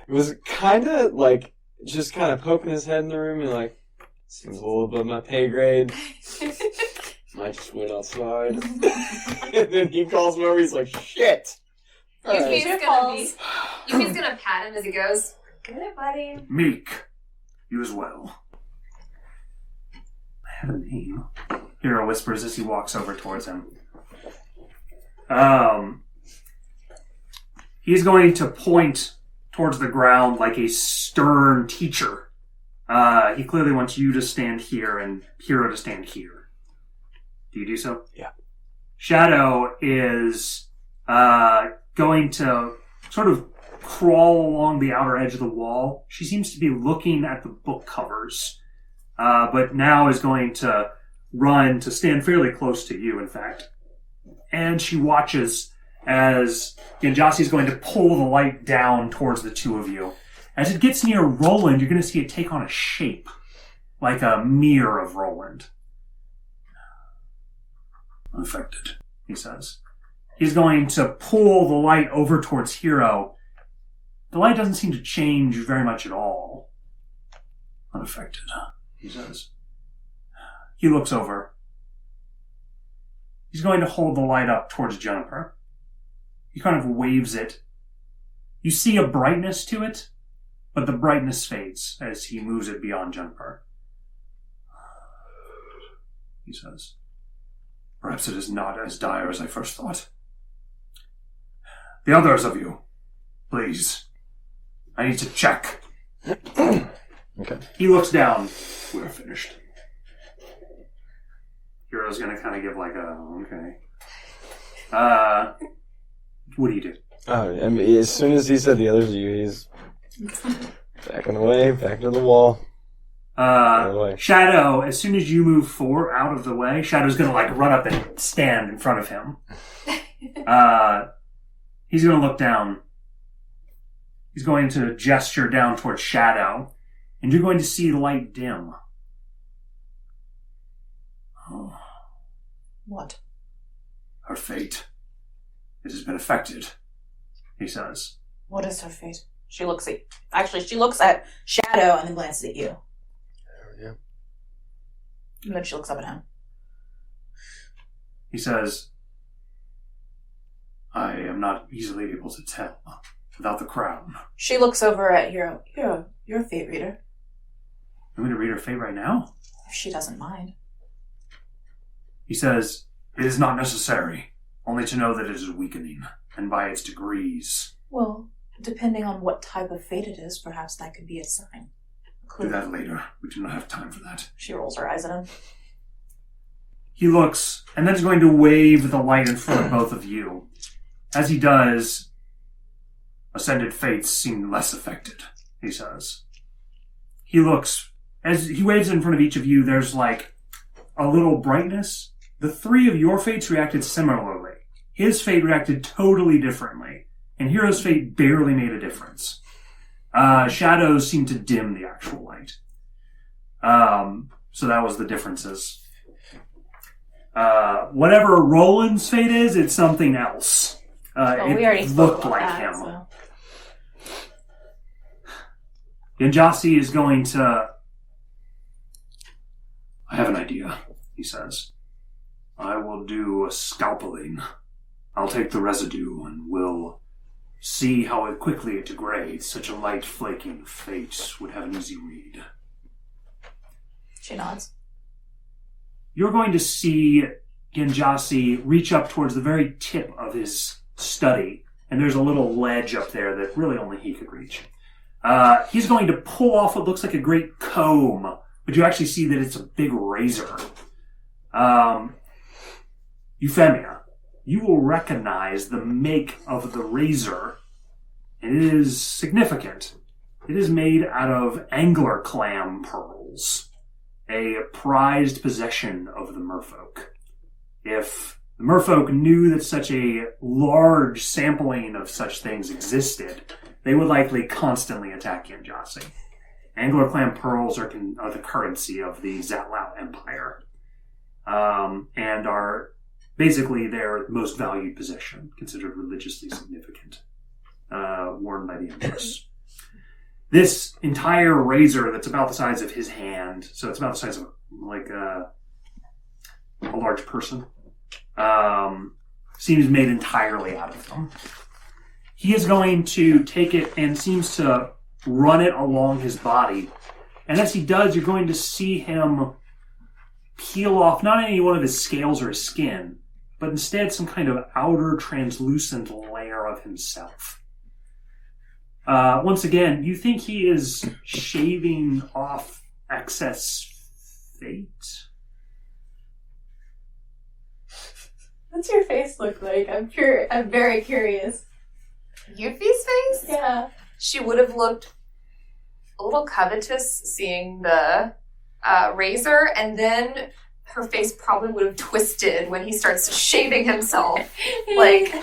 was kind of like just kind of poking his head in the room and like, seems a little above my pay grade. Might just went outside. And then he calls me over. He's like, "Shit." All right. Yuki's gonna pat him as he goes. Good, buddy. "Meek, you as well." "I have a name," Hero whispers as he walks over towards him. He's going to point towards the ground like a stern teacher. He clearly wants you to stand here and Hero to stand here. Do you do so? Yeah. Shadow is going to sort of crawl along the outer edge of the wall. She seems to be looking at the book covers, but now is going to run to stand fairly close to you, in fact. And she watches as Genjasi is going to pull the light down towards the two of you. As it gets near Roland, you're going to see it take on a shape, like a mirror of Roland. Unaffected, he says. He's going to pull the light over towards Hero. The light doesn't seem to change very much at all. Unaffected, he says. He looks over. He's going to hold the light up towards Juniper. He kind of waves it. You see a brightness to it, but the brightness fades as he moves it beyond Juniper. He says, perhaps it is not as dire as I first thought. The others of you, please. I need to check. Okay. He looks down. We're finished. Hero's gonna kind of give like a, okay. What do you do? Oh, I mean, as soon as he said the others of you, he's backing away, back to the wall. Away. Shadow, as soon as you move out of the way, Shadow's gonna like run up and stand in front of him. He's gonna look down. He's going to gesture down towards Shadow, and you're going to see the light dim. Oh. What? Her fate. It has been affected, he says. What is her fate? She looks at Shadow and then glances at you. Yeah. And then she looks up at him. He says, I am not easily able to tell without the crown. She looks over at Hero. You're a fate reader. I'm going to read her fate right now? If she doesn't mind. He says, it is not necessary, only to know that it is weakening, and by its degrees. Well, depending on what type of fate it is, perhaps that could be a sign. Do that later. We do not have time for that. She rolls her eyes at him. He looks, and then is going to wave the light in front of both of you. As he does, ascended fates seem less affected, he says. He looks, as he waves in front of each of you, there's like a little brightness. The three of your fates reacted similarly. His fate reacted totally differently, and Hero's fate barely made a difference. Shadows seemed to dim the actual light. So that was the differences. Whatever Roland's fate is, it's something else. We already spoke looked about like that, him. so. Genjasi is going to... I have an idea, he says. I will do a scalpeling. I'll take the residue and we'll see how quickly it degrades. Such a light flaking fate would have an easy read. She nods. You're going to see Genjasi reach up towards the very tip of his study, and there's a little ledge up there that really only he could reach. He's going to pull off what looks like a great comb, but you actually see that it's a big razor. Euphemia, you will recognize the make of the razor, and it is significant. It is made out of angler clam pearls, a prized possession of the merfolk. If the merfolk knew that such a large sampling of such things existed, they would likely constantly attack Genjasi. Angler clam pearls are the currency of the Zatlau Empire, and are basically their most valued possession, considered religiously significant, worn by the Empress. This entire razor that's about the size of his hand, so it's about the size of like a large person, seems made entirely out of them. He is going to take it and seems to run it along his body. And as he does, you're going to see him peel off not any one of his scales or his skin, but instead some kind of outer translucent layer of himself. Once again, you think he is shaving off excess fate? What's your face look like? I'm very curious. Yuffie's face? Yeah. She would have looked a little covetous seeing the razor, and then her face probably would have twisted when he starts shaving himself. Like,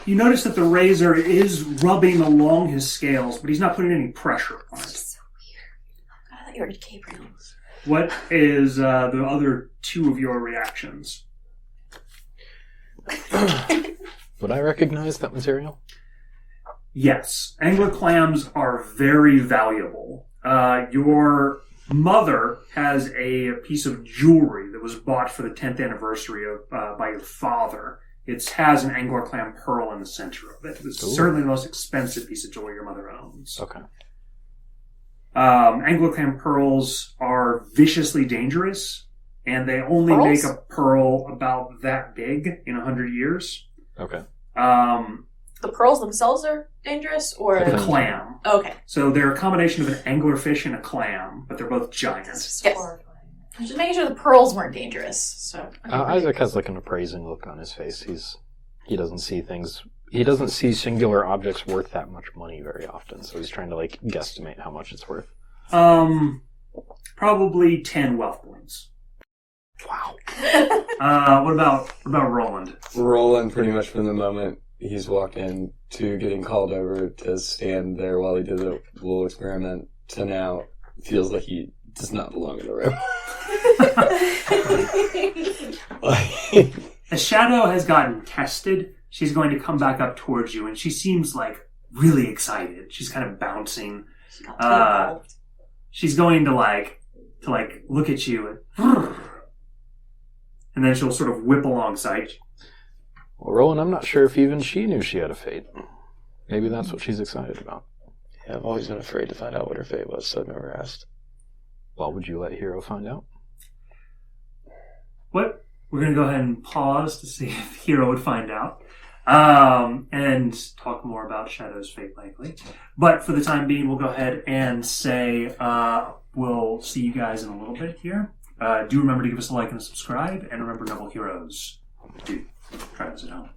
You notice that the razor is rubbing along his scales, but he's not putting any pressure on it. so weird. I thought you were Gabriel. What is the other two of your reactions? Would I recognize that material? Yes, angler clams are very valuable. Your mother has a piece of jewelry that was bought for the 10th anniversary of by your father. It has an angler clam pearl in the center of it. It's certainly the most expensive piece of jewelry your mother owns. Okay. Angler clam pearls are viciously dangerous, and they only Pearls? make a pearl about that big in 100 years. Okay. The pearls themselves are dangerous, or The clam. okay. So they're a combination of an anglerfish and a clam, but they're both giant. Yes. Horrifying. I'm just making sure the pearls weren't dangerous. So Isaac has like an appraising look on his face. He doesn't see things. He doesn't see singular objects worth that much money very often. So he's trying to like guesstimate how much it's worth. Probably 10 wealth points. Wow. What about Roland? Roland, pretty much from the moment he's walked in to getting called over to stand there while he did the little experiment to now feels like he does not belong in the room. As Shadow has gotten tested, she's going to come back up towards you, and she seems like really excited. She's kind of bouncing. She's going to look at you, and then she'll sort of whip alongside you. Well, Roland, I'm not sure if even she knew she had a fate. Maybe that's what she's excited about. Yeah, I've always been afraid to find out what her fate was, so I've never asked. Well, would you let Hero find out? What? We're going to go ahead and pause to see if Hero would find out. And talk more about Shadow's fate likely. But for the time being, we'll go ahead and say we'll see you guys in a little bit here. Do remember to give us a like and a subscribe, and remember, Noble Heroes, do try this at home.